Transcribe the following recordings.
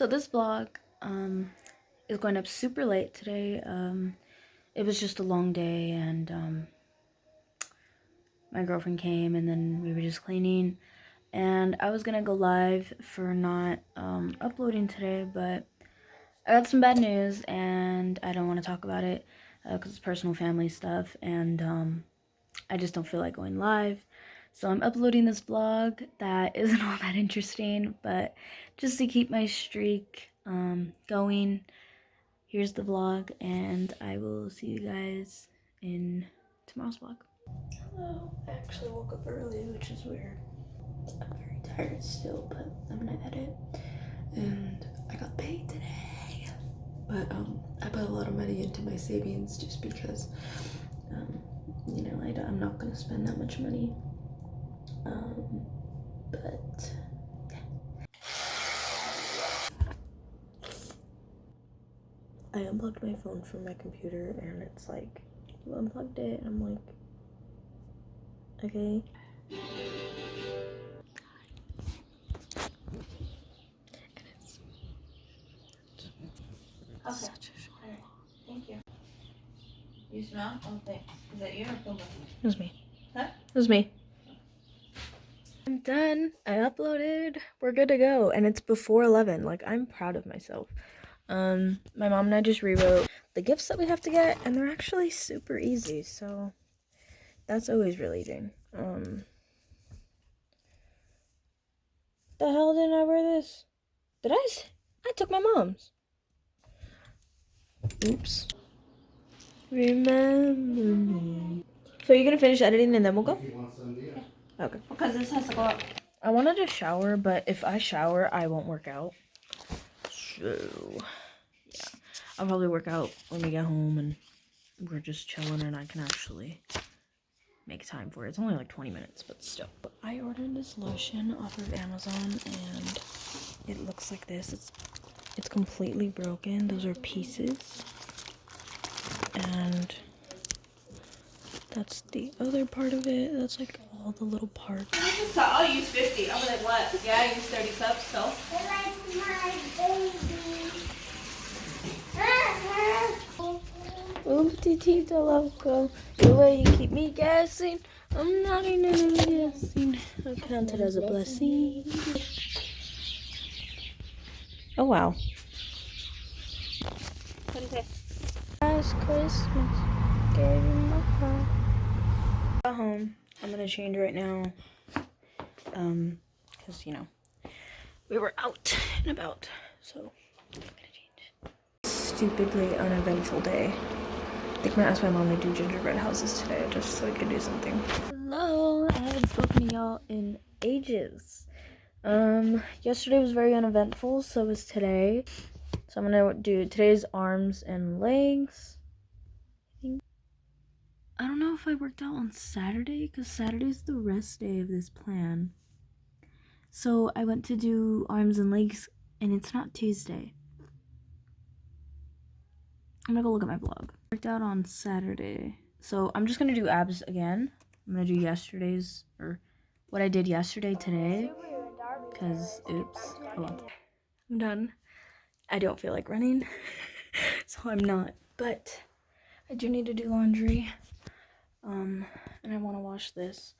So this vlog is going up super late today. It was just a long day, and my girlfriend came, and then we were just cleaning. And I was gonna go live for not uploading today, but I got some bad news, and I don't want to talk about it because it's personal family stuff, and I just don't feel like going live. So I'm uploading this vlog that isn't all that interesting, but just to keep my streak going. Here's the vlog, and I will see you guys in tomorrow's vlog. Hello. I actually woke up early, which is weird. I'm very tired still, but I'm gonna edit. And I got paid today. But I put a lot of money into my savings just because you know, I'm not gonna spend that much money. But yeah. I unplugged my phone from my computer, and it's like, you unplugged it, and I'm like, okay. And it's such a short vlog. Thank you. You smell? Oh, thanks. Is that you or Puma? It was me. Huh? It was me. I'm done. I uploaded. We're good to go. And it's before 11. Like, I'm proud of myself. My mom and I just rewrote the gifts that we have to get, and they're actually super easy. So that's always relieving. The hell didn't I wear this? Did I? I took my mom's. Oops. Remember me. So you're gonna finish editing and then we'll go? Okay. Because this has to go up. I wanted to shower, but if I shower, I won't work out. So, yeah. I'll probably work out when we get home and we're just chilling and I can actually make time for it. It's only like 20 minutes, but still. But I ordered this lotion off of Amazon, and it looks like this. It's completely broken. Those are pieces. And that's the other part of it. That's like all the little parts. I'll use 50. I'll be like, what? Yeah, I use 30 cups, so. Oopty loco, the way you keep me guessing, I'm not even guessing. I count it as a blessing. Oh wow. What is it? Last Christmas, gave you my heart. Got home. I'm gonna change right now. Cause you know, we were out and about, so I'm gonna change. Stupidly uneventful day. I think I'm gonna ask my mom to do gingerbread houses today, just so we can do something. Hello, I haven't spoken to y'all in ages. Yesterday was very uneventful, so was today. So I'm gonna do today's arms and legs. I don't know if I worked out on Saturday, because Saturday's the rest day of this plan. So I went to do arms and legs, and it's not Tuesday. I'm gonna go look at my vlog. Worked out on Saturday. So I'm just gonna do abs again. I'm gonna do yesterday's, or what I did yesterday today. Because, oops. Oh well. I'm done. I don't feel like running. So I'm not. But I do need to do laundry. And I want to wash this.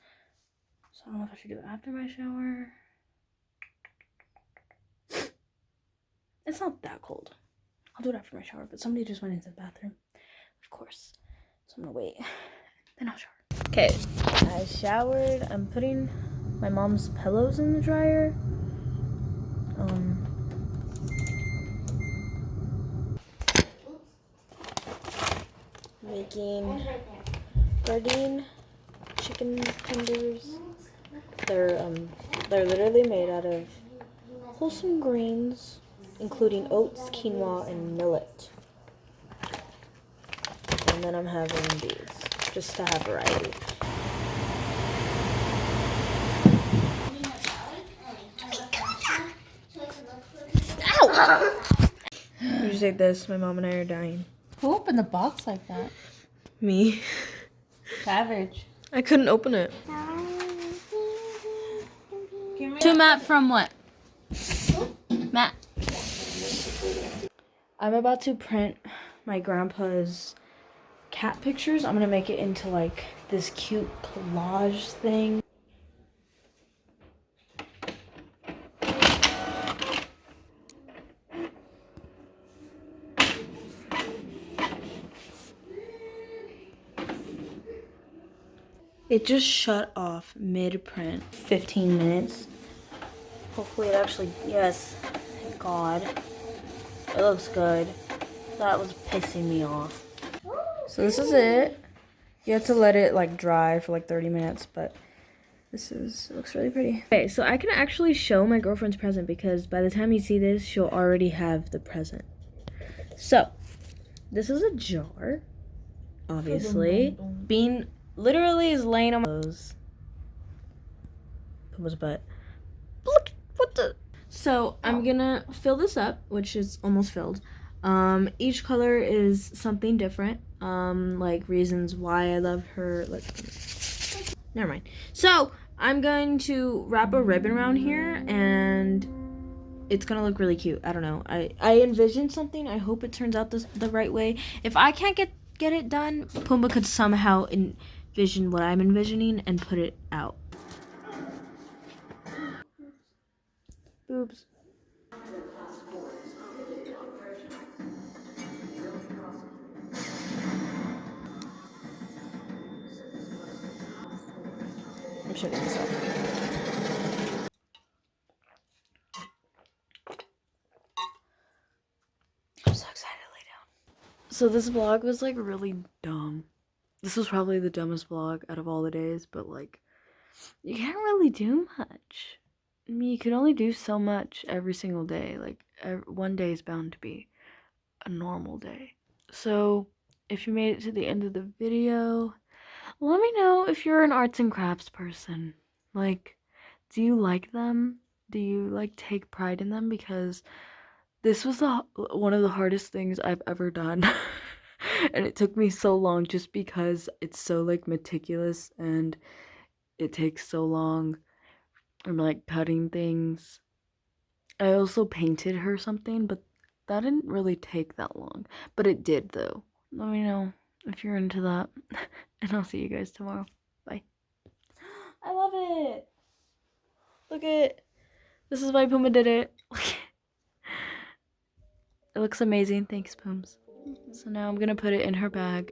So I don't know if I should do it after my shower. It's not that cold. I'll do it after my shower, but somebody just went into the bathroom, of course. So I'm gonna wait, then I'll shower. Okay, I showered. I'm putting my mom's pillows in the dryer. Making sardine chicken tenders. They're literally made out of wholesome greens, including oats, quinoa, and millet. And then I'm having these, just to have variety. Ow! You just ate this. My mom and I are dying. Who opened the box like that? Me. Savage. I couldn't open it. To Matt from what? Matt. I'm about to print my grandpa's cat pictures. I'm gonna make it into like this cute collage thing. It just shut off mid-print. 15 minutes. Hopefully it actually, yes, thank God. It looks good. That was pissing me off. So this is it. You have to let it like dry for like 30 minutes, but it looks really pretty. Okay, so I can actually show my girlfriend's present because by the time you see this, she'll already have the present. So, this is a jar, obviously. Bean literally is laying on those. Puma's butt. Look, what the? So, I'm gonna fill this up, which is almost filled. Each color is something different. Like reasons why I love her. Never mind. So, I'm going to wrap a ribbon around here and it's gonna look really cute. I don't know. I envisioned something. I hope it turns out the right way. If I can't get it done, Pumbaa could somehow envision what I'm envisioning and put it out. Boobs. I'm shutting this off. I'm so excited to lay down. So this vlog was like really dumb. This was probably the dumbest vlog out of all the days, but like, you can't really do much. I mean, you can only do so much every single day. Like, one day is bound to be a normal day. So, if you made it to the end of the video, let me know if you're an arts and crafts person. Like, do you like them? Do you like take pride in them? Because this was one of the hardest things I've ever done. And it took me so long just because it's so like meticulous and it takes so long. I'm like cutting things. I also painted her something, but that didn't really take that long. But it did though. Let me know if you're into that. And I'll see you guys tomorrow. Bye. I love it. Look at, this is why Pumbaa did it. It looks amazing. Thanks, Pooms. So now I'm gonna put it in her bag.